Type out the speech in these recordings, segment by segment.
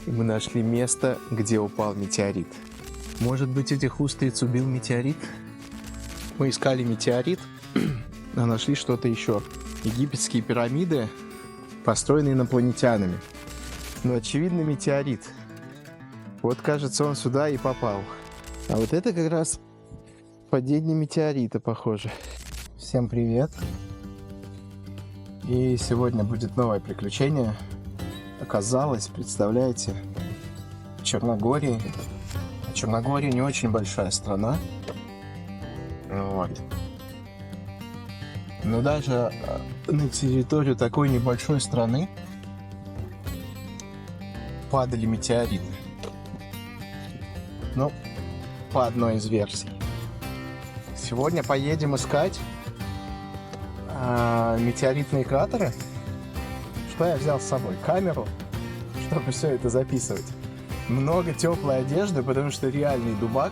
И мы нашли место, где упал метеорит. Может быть, этих устриц убил метеорит? Мы искали метеорит, а нашли что-то еще. Египетские пирамиды, построенные инопланетянами. Но очевидно метеорит. Вот, кажется, он сюда и попал. А вот это как раз падение метеорита, похоже. Всем привет. И сегодня будет новое приключение. Оказалось, представляете, в Черногории. Черногория не очень большая страна. Вот. Но даже на территорию такой небольшой страны падали метеориты. Ну, по одной из версий. Сегодня поедем искать метеоритные кратеры. Что я взял с собой? Камеру, чтобы все это записывать. Много теплой одежды, потому что реальный дубак.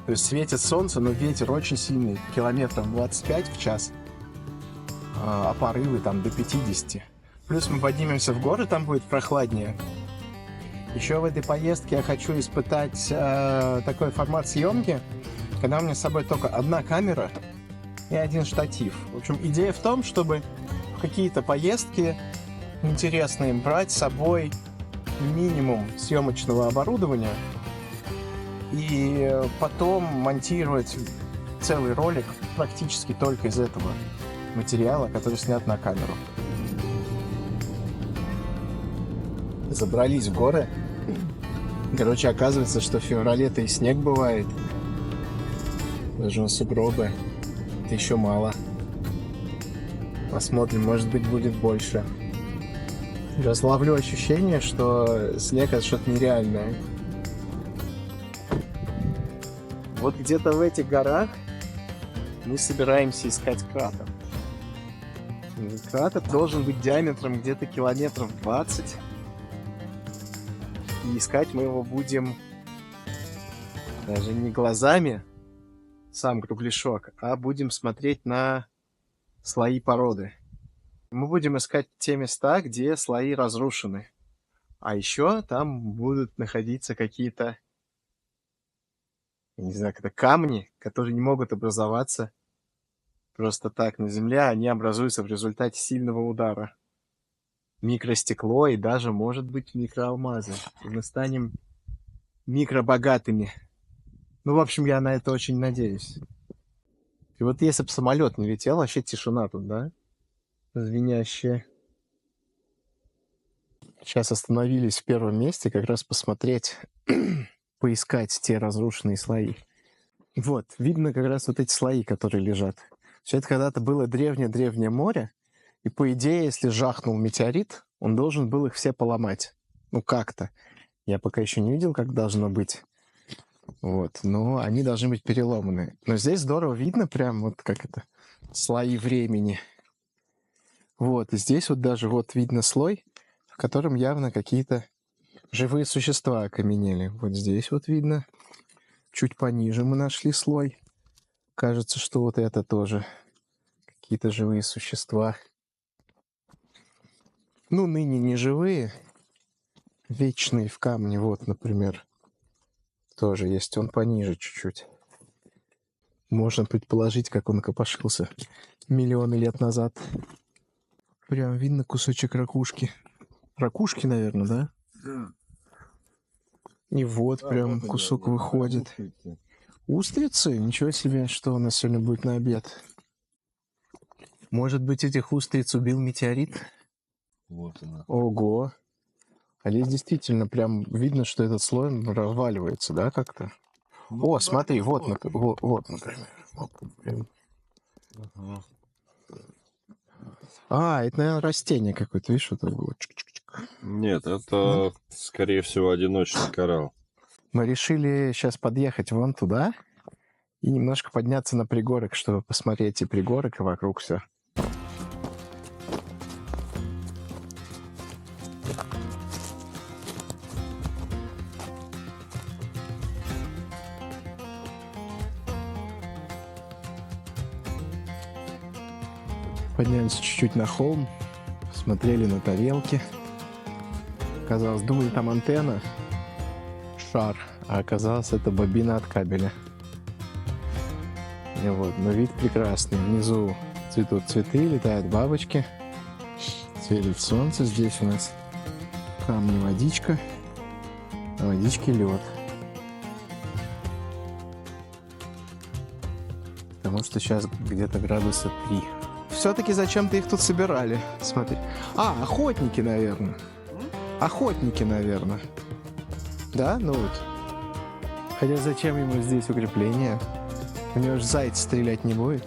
То есть светит солнце, но ветер очень сильный, километров 25 в час. А порывы там до 50. Плюс мы поднимемся в горы, там будет прохладнее. Еще в этой поездке я хочу испытать такой формат съемки, когда у меня с собой только одна камера и один штатив. В общем, идея в том, чтобы в какие-то поездки интересные брать с собой минимум съемочного оборудования и потом монтировать целый ролик практически только из этого материала, который снят на камеру. Забрались в горы. Короче, оказывается, что в феврале-то и снег бывает. Даже сугробы. Это еще мало. Посмотрим, может быть, будет больше. Сейчас ловлю ощущение, что снег — это что-то нереальное. Вот где-то в этих горах мы собираемся искать кратер. Кратер должен быть диаметром где-то километров 20. И искать мы его будем даже не глазами, сам кругляшок, а будем смотреть на слои породы. Мы будем искать те места, где слои разрушены. А еще там будут находиться какие-то, я не знаю, как-то камни, которые не могут образоваться просто так на Земле, они образуются в результате сильного удара. Микростекло и даже, может быть, микроалмазы. И мы станем микробогатыми. Ну, в общем, я на это очень надеюсь. И вот если бы самолет не летел, вообще тишина тут, да? Звенящая. Сейчас остановились в первом месте как раз посмотреть, поискать те разрушенные слои. Вот, видно как раз вот эти слои, которые лежат. Все это когда-то было древнее-древнее море, и по идее, если жахнул метеорит, он должен был их все поломать. Ну, как-то. Я пока еще не видел, как должно быть. Вот, но они должны быть переломаны. Но здесь здорово видно прям вот как это, слои времени. Вот, и здесь вот даже вот видно слой, в котором явно какие-то живые существа окаменели. Вот здесь вот видно. Чуть пониже мы нашли слой. Кажется, что вот это тоже какие-то живые существа. Ну, ныне не живые. Вечные в камне, вот, например. Тоже есть. Он пониже чуть-чуть. Можно предположить, как он копошился миллионы лет назад. Прям видно кусочек ракушки. Ракушки, наверное, да? Да. И вот прям вот кусок они, выходит. устрицы. Устрицы? Ничего себе, что у нас сегодня будет на обед. Может быть, этих устриц убил метеорит? Вот она. Ого. А здесь действительно прям видно, что этот слой разваливается, да, как-то? Ну, О, да, смотри, да, вот, вот, например. Ага. А, это, наверное, растение какое-то, видишь, вот такое вот. Чик-чик-чик. Нет, это, скорее всего, одиночный коралл. Мы решили сейчас подъехать вон туда и немножко подняться на пригорок, чтобы посмотреть и пригорок, и вокруг все. Поднялись чуть-чуть на холм, смотрели на тарелки, оказалось. Думали, там антенна, шар, а оказалось, это бобина от кабеля. И вот, но вид прекрасный. Внизу цветут цветы, летают бабочки, светит солнце. Здесь у нас камни, водичка, а водички лед. Потому что сейчас где-то градуса 3. Все-таки зачем-то их тут собирали. Смотри. А, охотники, наверное. Охотники, наверное. Да? Ну вот. Хотя зачем ему здесь укрепление? У него же заяц стрелять не будет.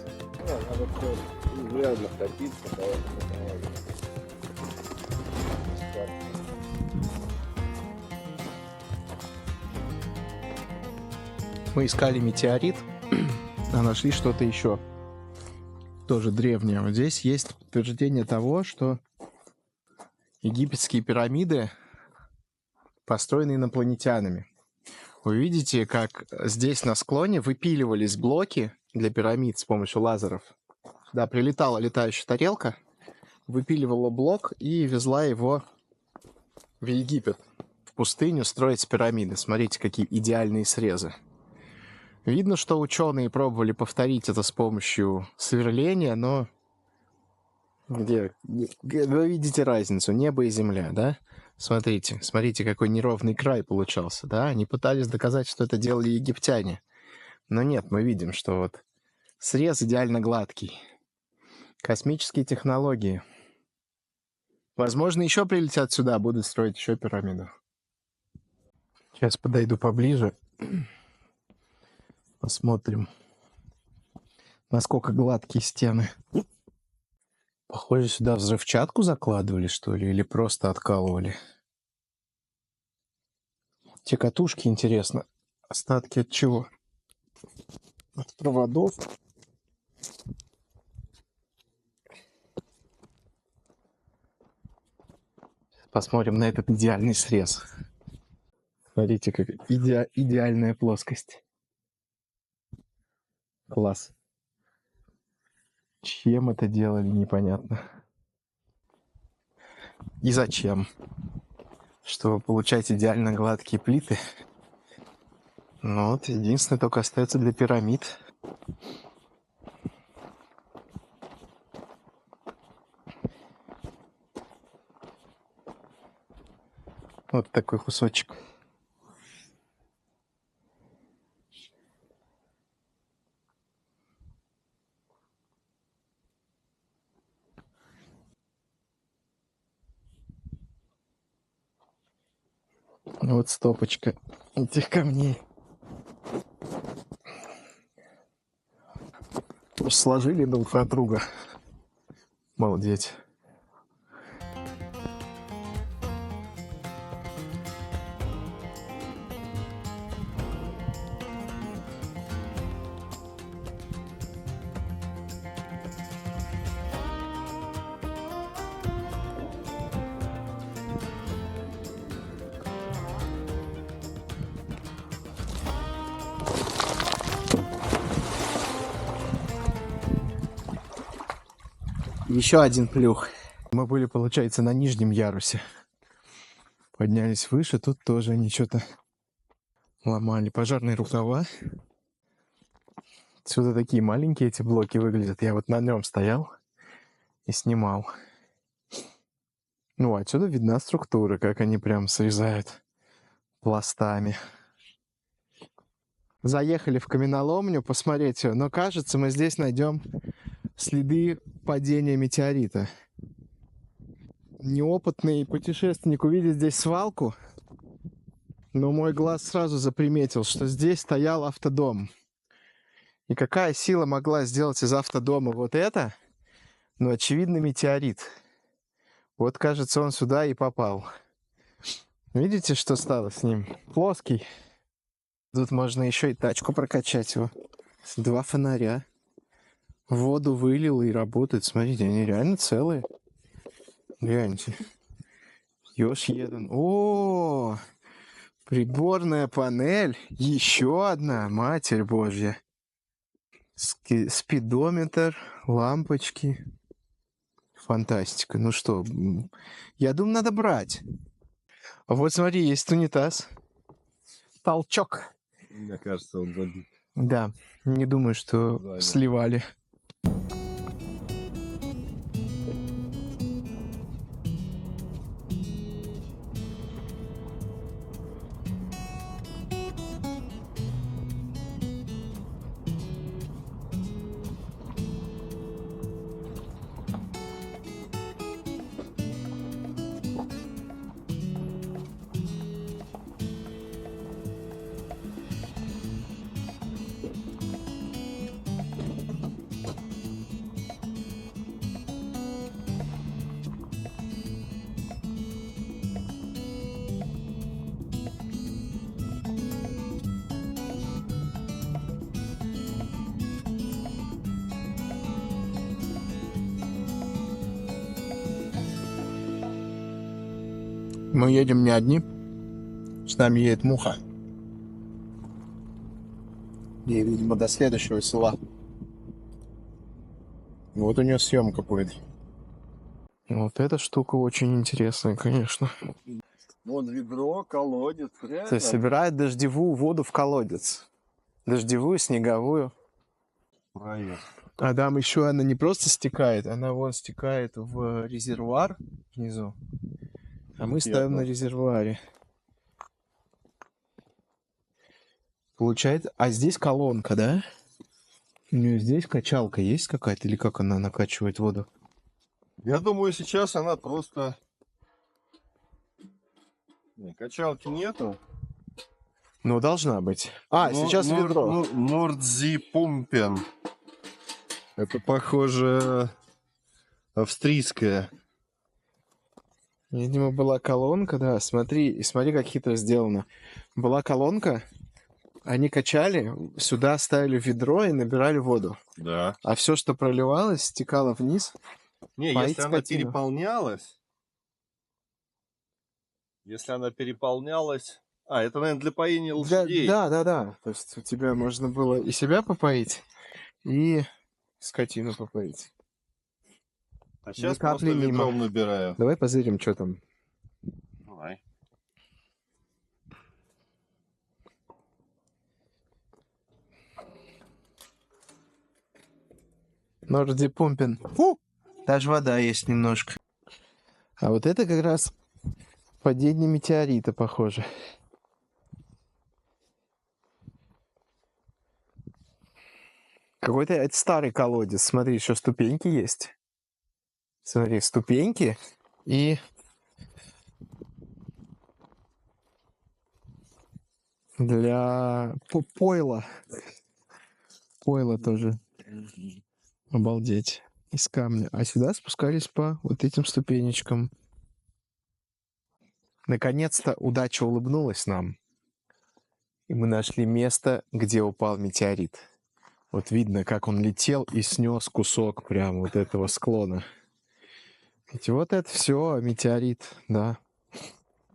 Мы искали метеорит, а нашли что-то еще. Тоже древнее. Вот здесь есть подтверждение того, что египетские пирамиды построены инопланетянами. Вы видите, как здесь на склоне выпиливались блоки для пирамид с помощью лазеров. Да, прилетала летающая тарелка, выпиливала блок и везла его в Египет, в пустыню, строить пирамиды. Смотрите, какие идеальные срезы. Видно, что ученые пробовали повторить это с помощью сверления, но где? Вы видите разницу, небо и земля, да? Смотрите, какой неровный край получался, да? Они пытались доказать, что это делали египтяне. Но нет, мы видим, что вот срез идеально гладкий. Космические технологии. Возможно, еще прилетят сюда, будут строить еще пирамиду. Сейчас подойду поближе. Посмотрим, насколько гладкие стены. Похоже, сюда взрывчатку закладывали, что ли, или просто откалывали. Те катушки, интересно, остатки от чего? От проводов. Посмотрим на этот идеальный срез. Смотрите, как идеальная плоскость. Класс. Чем это делали, непонятно. И зачем? Чтобы получать идеально гладкие плиты. Ну вот, единственное, только остается для пирамид. Вот такой кусочек. Вот стопочка этих камней. Сложили друг от друга. Обалдеть. Еще один плюх. Мы были, получается, на нижнем ярусе. Поднялись выше, тут тоже они что-то ломали. Пожарные рукава. Отсюда такие маленькие эти блоки выглядят. Я вот на нем стоял и снимал. Ну, отсюда видна структура, как они прям срезают пластами. Заехали в каменоломню посмотреть все, но кажется, мы здесь найдем следы падения метеорита. Неопытный путешественник увидит здесь свалку, но мой глаз сразу заприметил, что здесь стоял автодом. И какая сила могла сделать из автодома вот это? Ну, очевидно, метеорит. Вот, кажется, он сюда и попал. Видите, что стало с ним? Плоский. Тут можно еще и тачку прокачать его. 2 фонаря. Воду вылил и работает. Смотрите, они реально целые. Гляньте. Ёж един. О, приборная панель. Еще одна. Матерь Божья. Спидометр. Лампочки. Фантастика. Ну что, я думаю, надо брать. А вот смотри, есть унитаз. Толчок. Мне кажется, он забит. Да, не думаю, что Занят. сливали. Мы едем не одни. С нами едет Муха. Ей, видимо, до следующего села. Вот у нее съемка будет. Вот эта штука очень интересная, конечно. Вон ведро, колодец, реально. То есть собирает дождевую воду в колодец. Дождевую, снеговую. Проезд. А там еще она не просто стекает, она вон стекает в резервуар внизу. А мы ставим на резервуаре. Получается, а здесь колонка, да? У нее здесь качалка есть какая-то, или как она накачивает воду? Я думаю, сейчас она просто... Не, качалки нету. Ну, должна быть. А, сейчас ведро. Нордзи-пумпен. Это, похоже, австрийская. Видимо, была колонка, да. Смотри, как хитро сделано. Была колонка, они качали, сюда ставили ведро и набирали воду. Да. А все, что проливалось, стекало вниз. Не, поить если она скотину. переполнялась... Если она переполнялась... А, это, наверное, для поения лошадей. Да. То есть у тебя можно было и себя попоить, и скотину попоить. А сейчас Ни капли просто мимо. ведром набираю. Давай позырим, что там. Давай. Нордзи-пумпен. Даже вода есть немножко. А вот это как раз падение метеорита, похоже. Какой-то это старый колодец. Смотри, еще ступеньки есть. Смотри, ступеньки и... Для пойла. Пойло тоже. Обалдеть. Из камня. А сюда спускались по вот этим ступенечкам. Наконец-то удача улыбнулась нам. И мы нашли место, где упал метеорит. Вот видно, как он летел и снес кусок прямо вот этого склона. Ведь вот это все метеорит, да.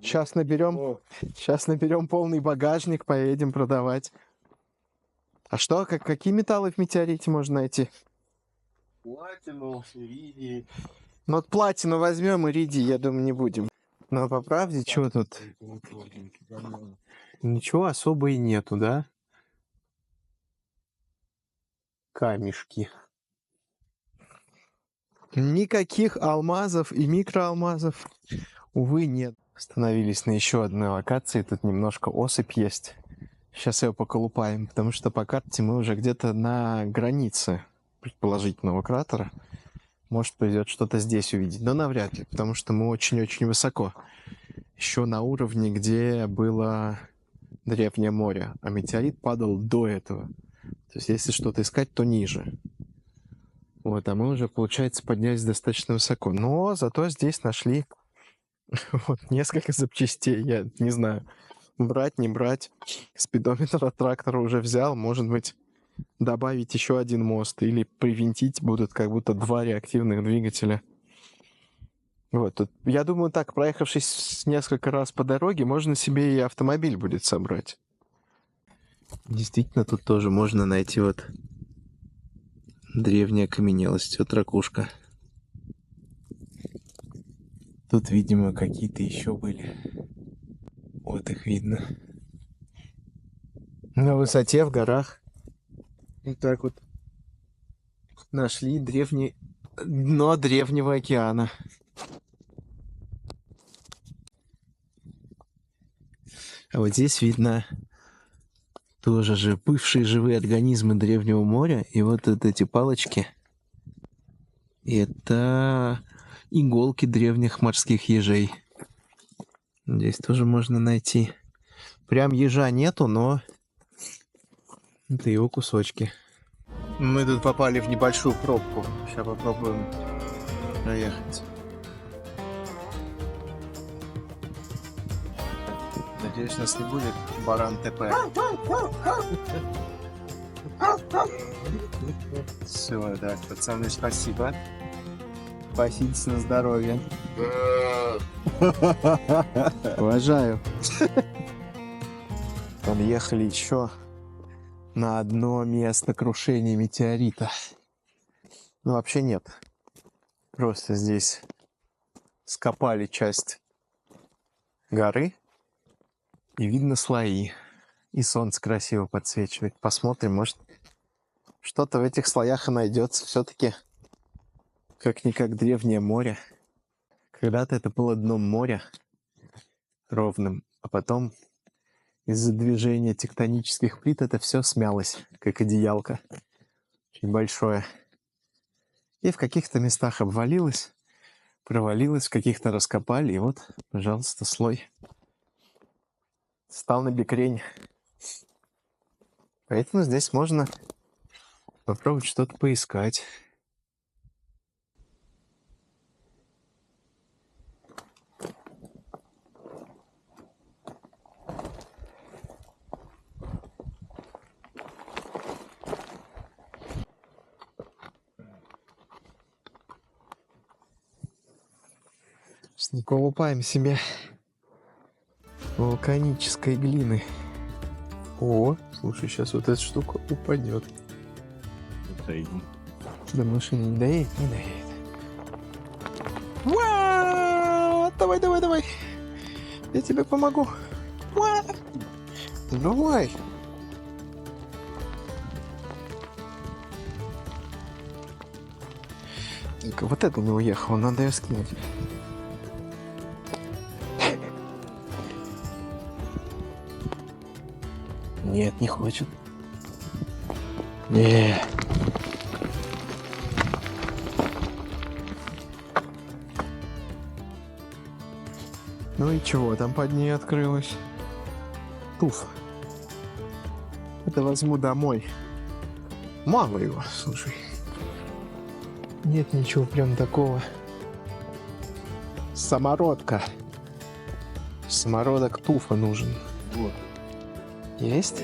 Сейчас наберем полный багажник, поедем продавать. А что, какие металлы в метеорите можно найти? Платину, иридий. Ну вот платину возьмем, иридий, я думаю, не будем. Но по правде, что тут? Ничего особо и нету, да? Камешки. Никаких алмазов и микроалмазов, увы, нет. Остановились на еще одной локации. Тут немножко осыпь есть. Сейчас ее поколупаем, потому что по карте мы уже где-то на границе предположительного кратера. Может, придет что-то здесь увидеть, но навряд ли, потому что мы очень-очень высоко. Еще на уровне, где было древнее море, а метеорит падал до этого. То есть, если что-то искать, то ниже. Вот, а мы уже, получается, поднялись достаточно высоко. Но зато здесь нашли вот несколько запчастей. Я не знаю, брать, не брать. Спидометр от трактора уже взял. Может быть, добавить еще один мост или привинтить будут как будто 2 реактивных двигателя. Вот, тут, я думаю, так, проехавшись несколько раз по дороге, можно себе и автомобиль будет собрать. Действительно, тут тоже можно найти вот древняя окаменелость, вот ракушка. Тут, видимо, какие-то еще были Вот их видно. На высоте, в горах. Вот так вот. Нашли дно древнего океана. А вот здесь видно тоже же бывшие живые организмы древнего моря. И вот эти палочки. Это иголки древних морских ежей. Здесь тоже можно найти. Прям ежа нету, но это его кусочки. Мы тут попали в небольшую пробку. Сейчас попробуем проехать. Надеюсь, нас не будет баран ТП. Все, да, пацаны, спасибо. Спаситесь на здоровье. Уважаю. Подъехали еще на одно место крушения метеорита. Ну, вообще нет. Просто здесь скопали часть горы. И видно слои. И солнце красиво подсвечивает. Посмотрим, может, что-то в этих слоях и найдется. Все-таки, как-никак, древнее море. Когда-то это было дном моря ровным, а потом из-за движения тектонических плит это все смялось, как одеялко. Очень большое. И в каких-то местах обвалилось, провалилось, в каких-то раскопали, и вот, пожалуйста, слой. Стал на бекрень. Поэтому здесь можно попробовать что-то поискать. Наколупаем себе вулканической глины. О, слушай, сейчас вот эта штука упадет. Да машина не доедет? Не доедет. Давай, давай, давай. Я тебе помогу. Давай. Только вот это не уехало, надо ее скинуть. Нет, не хочет. Нет. Ну и чего там под ней открылось? Туф. Это возьму домой. Мало его, слушай. Нет ничего прям такого. Самородка. Самородок туфа нужен. Вот. Есть?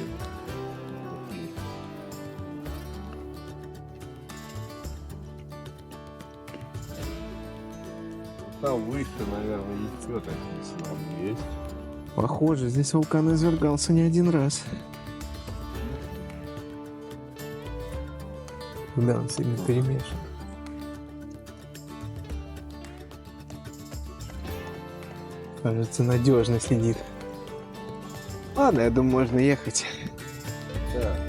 Там выше, наверное, еще такие слои есть. Похоже, здесь вулкан извергался не один раз. Да, он сильно перемешан. Кажется, надежно сидит. Ладно, я думаю, можно ехать. Да.